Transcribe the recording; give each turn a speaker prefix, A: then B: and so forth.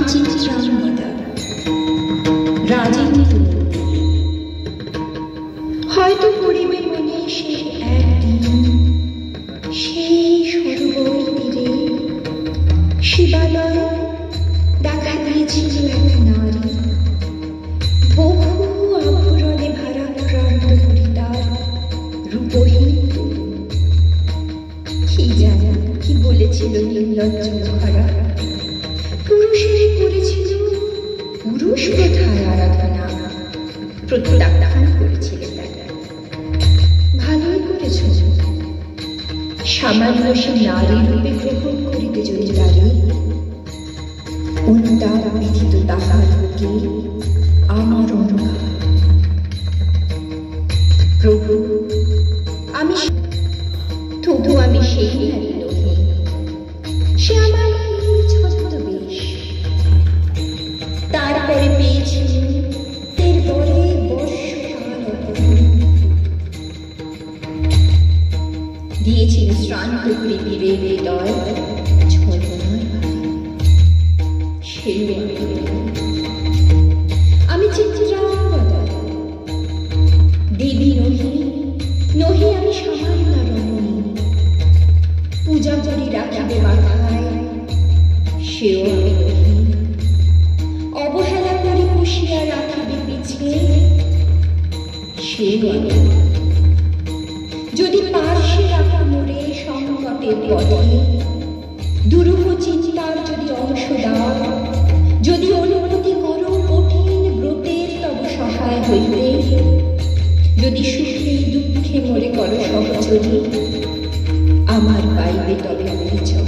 A: চিত্রাঙ্গদা রাজেন্দ্র হয়তো পড়িবে মনে সে একদিন সেই সরোবর তীরে শিবালয় দেখা দিয়েছিল এক নারী বহু আভরণে ভারাক্রান্ত হরিতার রূপহীন কি জানা কি বলেছিল নির্লজ্জ মুখারা পুরুষের করেছিল পুরুষ প্রথায় আরাধনা প্রত্যাখ্যান করেছিলেন ভালোই করেছ সামান্য সে নারী রূপে গ্রহণ করিতে যদি পারি উন্তার বিধিত তাহার বুকে আমার অনুভব প্রভু আমি তবু আমি সেই নারী নহি সে আমার ছদ্মবেশ তারপরে পেয়েছি তের পরে দিয়েছিল শ্রান্ত পৃথিবীর হৃদয় ছলনায় সেই আমি চিত্রাঙ্গদা দেবী নহি নহি আমি সামান্য রমণী পূজা করি রাখিবে মাথায় সেও আমি নহি অবহেলা করি পুষিয়া রাখিবে পিছে সেও আমি যদি পার্শ্বে রাখা মোরে সংকটের পথে দুরূহ চিন্তার যদি অংশ দাও যদি অনুমতি করো কঠিন ব্রতের তব সহায় হইতে যদি সুখে দুঃখে মোরে করো সহচরী আমার পাইবে তবে অভিযোগ